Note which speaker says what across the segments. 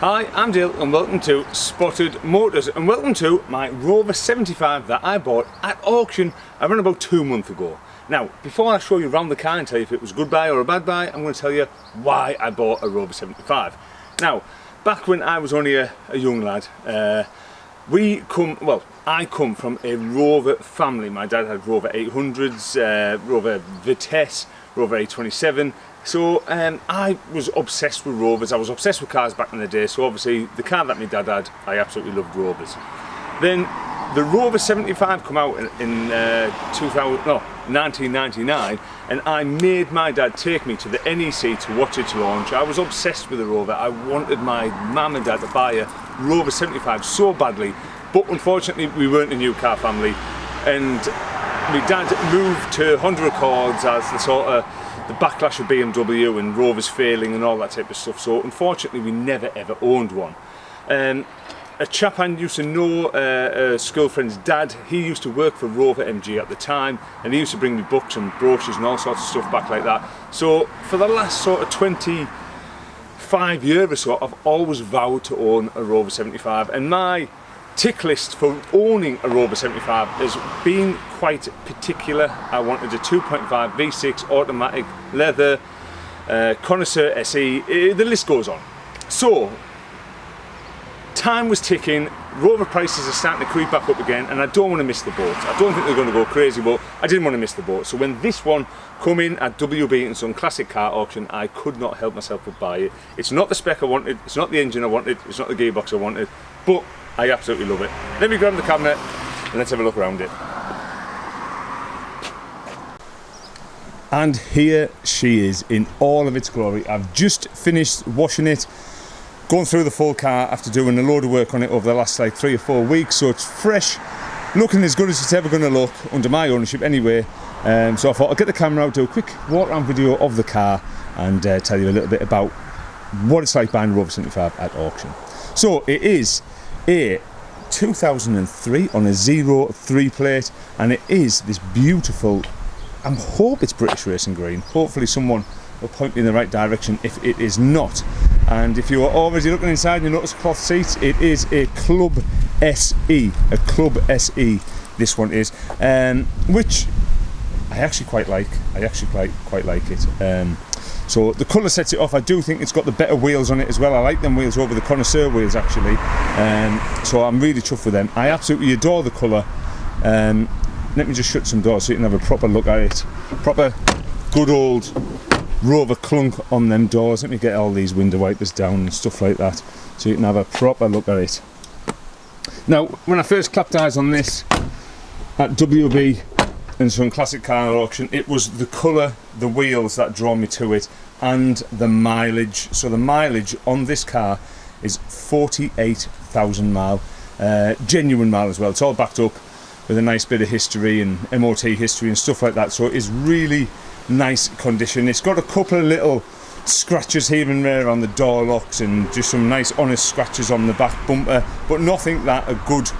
Speaker 1: Hi, I'm Dale and welcome to Spotted Motors and welcome to my Rover 75 that I bought at auction around about 2 months ago. Now, before I show you around the car and tell you if it was a good buy or a bad buy, I'm going to tell you why I bought a Rover 75. Now, back when I was only a young lad, I come from a Rover family. My dad had Rover 800s, Rover Vitesse, Rover 827. So I was obsessed with Rovers. I was obsessed with cars back in the day. So obviously the car that my dad had, I absolutely loved Rovers. Then the Rover 75 come out in 1999, and I made my dad take me to the NEC to watch its launch. I was obsessed with the Rover. I wanted my mum and dad to buy a Rover 75 so badly, but unfortunately we weren't a new car family, and my dad moved to Honda Accords as the backlash of BMW and Rovers failing and all that type of stuff. So unfortunately we never ever owned one. A chap I used to know, a school friend's dad, he used to work for Rover MG at the time, and he used to bring me books and brochures and all sorts of stuff back like that. So for the last sort of 25 years or so, I've always vowed to own a Rover 75, and my tick list for owning a Rover 75 has been quite particular. I wanted a 2.5 V6 automatic, leather, Connoisseur SE, the list goes on. So time was ticking, Rover prices are starting to creep back up again, and I don't want to miss the boat. I don't think they're going to go crazy, but I didn't want to miss the boat. So when this one come in at WB and Son Classic Car Auction, I could not help myself but buy it. It's not the spec I wanted, it's not the engine I wanted, it's not the gearbox I wanted, but I absolutely love it. Let me grab the camera and let's have a look around it. And here she is in all of its glory. I've just finished washing it, going through the full car after doing a load of work on it over the last like 3 or 4 weeks, so it's fresh, looking as good as it's ever going to look under my ownership anyway. So I thought I'll get the camera out, do a quick walk around video of the car and tell you a little bit about what it's like buying a Rover 75 at auction. So it is a 2003 on a 03 plate, and it is this beautiful, I hope it's British racing green. Hopefully someone will point me in the right direction if it is not. And if you are already looking inside and you notice cloth seats, it is a Club SE, this one is, which I actually quite like. I actually quite like it. So the colour sets it off. I do think it's got the better wheels on it as well. I like them wheels over the Connoisseur wheels actually. So I'm really chuffed with them. I absolutely adore the colour. Let me just shut some doors so you can have a proper look at it. Proper good old Rover clunk on them doors. Let me get all these window wipers down and stuff like that so you can have a proper look at it. Now, when I first clapped eyes on this at WB and Son Classic Car Auction, it was the colour, the wheels that draw me to it, and the mileage. So the mileage on this car is 48,000 mile, genuine mile as well. It's all backed up with a nice bit of history and MOT history and stuff like that, so it is really nice condition. It's got a couple of little scratches here and there on the door locks and just some nice honest scratches on the back bumper, but nothing that a good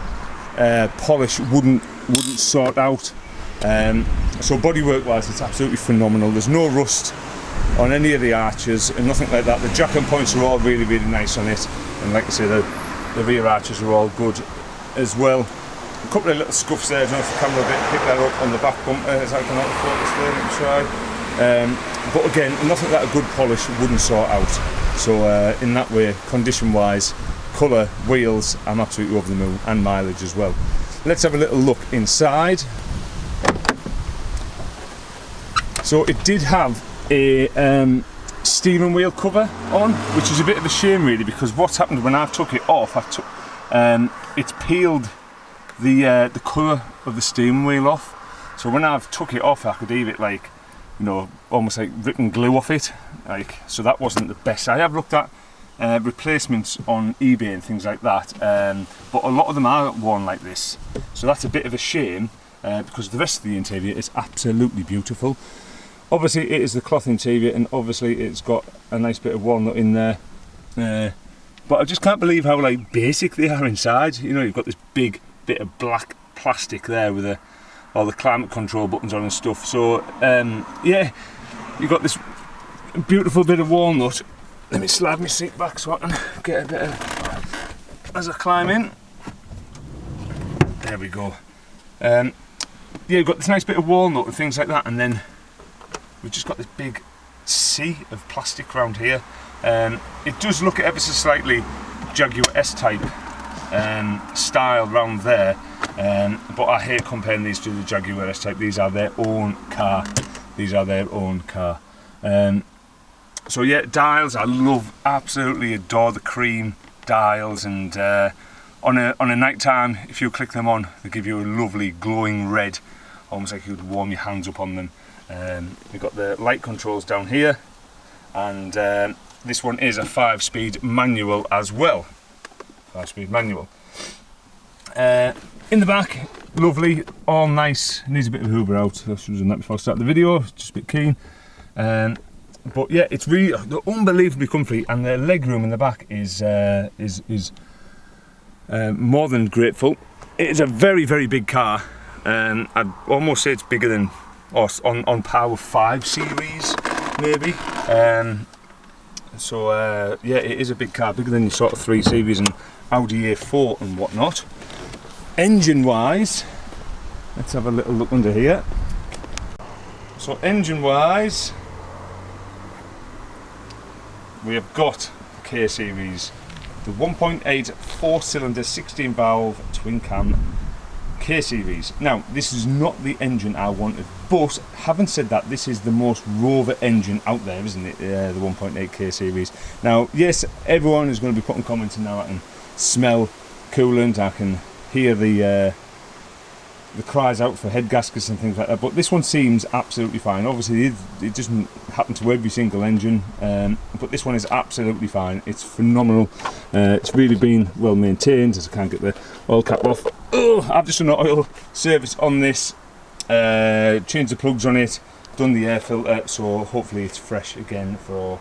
Speaker 1: polish wouldn't sort out. So bodywork wise, it's absolutely phenomenal. There's no rust on any of the arches and nothing like that. The jack and points are all really nice on it, and like I say, the rear arches are all good as well. A couple of little scuffs there. I don't know if the camera will pick that up on the back bumper. Is that going to focus there? Let me try. But again, nothing that a good polish wouldn't sort out. So in that way, condition wise, colour, wheels, I'm absolutely over the moon, and mileage as well. Let's have a little look inside. So it did have a steering wheel cover on, which is a bit of a shame really, because what's happened when I took it off, it's peeled the colour of the steering wheel off. So when I've took it off, I could leave it like, you know, almost like ripping glue off it. So that wasn't the best. I have looked at replacements on eBay and things like that, but a lot of them are worn like this. So that's a bit of a shame, because the rest of the interior is absolutely beautiful. Obviously it is the cloth interior, and obviously it's got a nice bit of walnut in there. But I just can't believe how like basic they are inside. You know, you've got this big bit of black plastic there with all the climate control buttons on and stuff. So yeah, you've got this beautiful bit of walnut Let me slide my seat back so I can get a bit of, as I climb in. There we go. Yeah, you've got this nice bit of walnut and things like that, and then we've just got this big sea of plastic around here. It does look ever so slightly Jaguar S-Type style round there, but I hate comparing these to the Jaguar S-Type. These are their own car. These are their own car. So yeah, dials, I love, absolutely adore the cream dials, and on a night time, if you click them on, they give you a lovely glowing red, almost like you would warm your hands up on them. We've got the light controls down here, and this one is a 5-speed manual as well. 5-speed manual. In the back, lovely, all nice. Needs a bit of hoover out. I should have done that before I start the video, just a bit keen. But yeah, it's really unbelievably comfy, and the leg room in the back is more than grateful. It is a very, very big car. I'd almost say it's bigger than, or on par with 5 Series, maybe. So yeah, it is a big car, bigger than your sort of 3 Series and Audi A4 and whatnot. Engine-wise, let's have a little look under here. So engine-wise, we have got the K Series, the 1.8 4-cylinder 16-valve twin-cam K Series. Now, this is not the engine I wanted, but having said that, this is the most Rover engine out there, isn't it? The 1.8 K Series. Now, yes, everyone is going to be putting comments in now. I can smell coolant, I can hear the cries out for head gaskets and things like that, but this one seems absolutely fine. Obviously it doesn't happen to every single engine, but this one is absolutely fine. It's phenomenal. It's really been well maintained, as I can't get the oil cap off. Oh, I've just done an oil service on this, changed the plugs on it, done the air filter, so hopefully it's fresh again for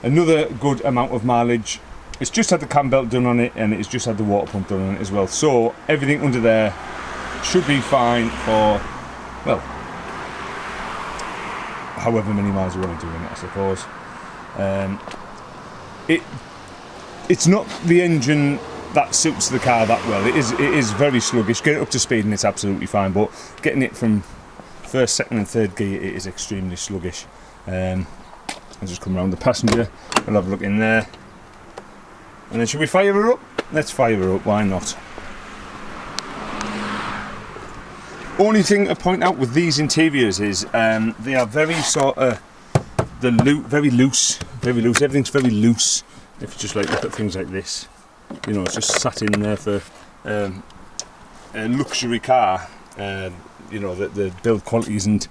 Speaker 1: another good amount of mileage. It's just had the cam belt done on it, and it's just had the water pump done on it as well, so everything under there should be fine for, well, however many miles you want to do in it, I suppose. It's not the engine that suits the car that well. It is very sluggish. Get it up to speed and it's absolutely fine, but getting it from first, second and third gear, it is extremely sluggish. I'll just come around the passenger, we'll have a look in there, and then should we fire her up? Let's fire her up, why not? Only thing to point out with these interiors is they are very sort of very loose. Everything's very loose. If you just like look at things like this, you know, it's just sat in there for a luxury car. You know, the build quality isn't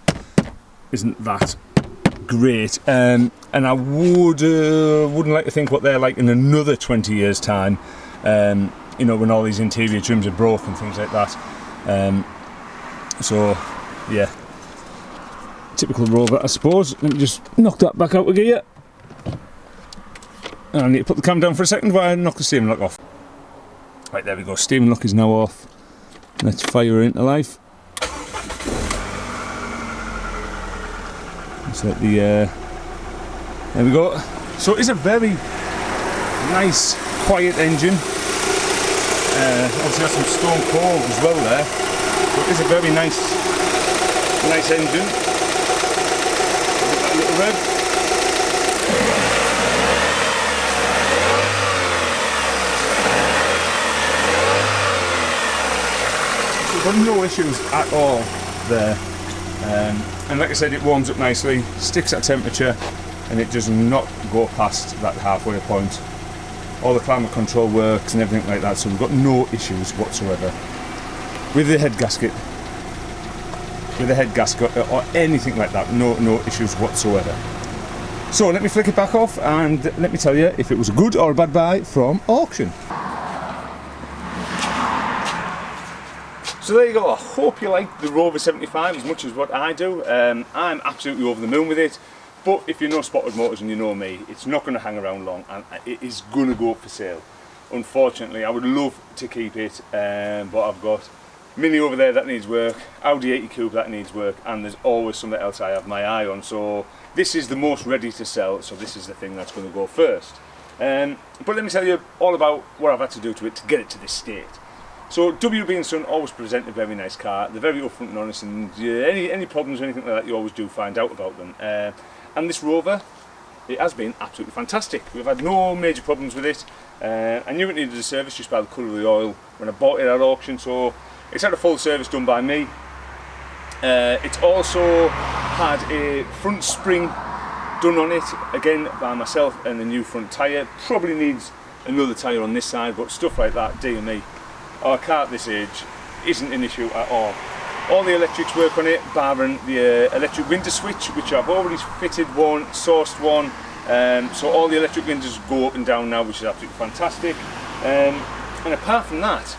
Speaker 1: that great, and I wouldn't like to think what they're like in another 20 years' time. You know, when all these interior trims are broke and things like that. So, yeah, typical Rover, I suppose. Let me just knock that back out of gear. I need to put the cam down for a second while I knock the steering lock off. Right, there we go, steering lock is now off. Let's fire her into life. Let's let the, there we go. So it is a very nice, quiet engine. Obviously has some stone cold as well there. So it is a very nice engine. That little rev. So we've got no issues at all there. And like I said, it warms up nicely, sticks at temperature, and it does not go past that halfway point. All the climate control works and everything like that, so we've got no issues whatsoever with the head gasket, or anything like that. No issues whatsoever. So let me flick it back off and let me tell you if it was a good or a bad buy from auction. So there you go. I hope you like the Rover 75 as much as what I do. I'm absolutely over the moon with it. But if you know Spotted Motors and you know me, it's not going to hang around long, and it is going to go up for sale. Unfortunately, I would love to keep it, but I've got Mini over there that needs work, Audi 80 Coupe that needs work, and there's always something else I have my eye on. So this is the most ready to sell, so this is the thing that's going to go first. But let me tell you all about what I've had to do to it to get it to this state. So WB & Son always present a very nice car. They're very upfront and honest, and any problems or anything like that, you always do find out about them. And this Rover, it has been absolutely fantastic. We've had no major problems with it. I knew it needed a service just by the colour of the oil when I bought it at auction, so it's had a full service done by me. It's also had a front spring done on it, again by myself, and a new front tyre. Probably needs another tyre on this side, but stuff like that, dear me. Our car at this age isn't an issue at all. All the electrics work on it, barring the electric window switch, which I've already fitted one, sourced one. So all the electric windows go up and down now, which is absolutely fantastic. And apart from that,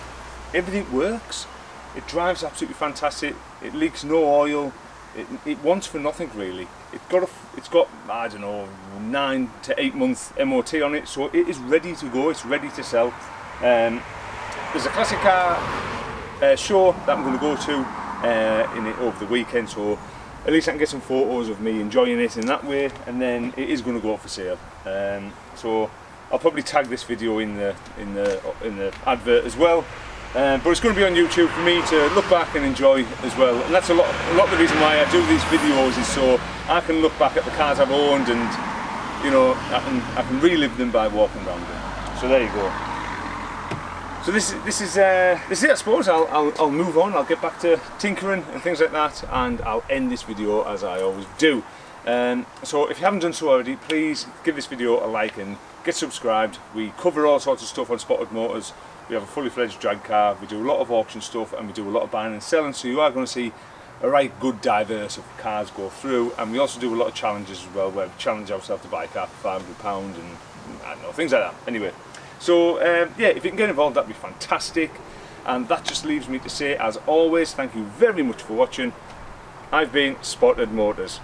Speaker 1: everything works. It drives absolutely fantastic. It leaks no oil. It wants for nothing really. It's got I don't know, 9 to 8 months MOT on it, so it is ready to go. It's ready to sell. There's a classic car show that I'm going to go to in it over the weekend, so at least I can get some photos of me enjoying it in that way, and then it is going to go up for sale. So I'll probably tag this video in the advert as well. But it's going to be on YouTube for me to look back and enjoy as well, and that's a lot of the reason why I do these videos, is so I can look back at the cars I've owned, and you know, I can relive them by walking around them. So there you go. So this is it, I suppose. I'll move on. I'll get back to tinkering and things like that, and I'll end this video as I always do. So if you haven't done so already, please give this video a like and get subscribed. We cover all sorts of stuff on Spotted Motors. We have a fully fledged drag car, we do a lot of auction stuff, and we do a lot of buying and selling, so you are going to see a right good diverse of cars go through. And we also do a lot of challenges as well, where we challenge ourselves to buy a car for £500 and I don't know, things like that. Anyway, so yeah, if you can get involved, that'd be fantastic. And that just leaves me to say, as always, thank you very much for watching. I've been Spotted Motors.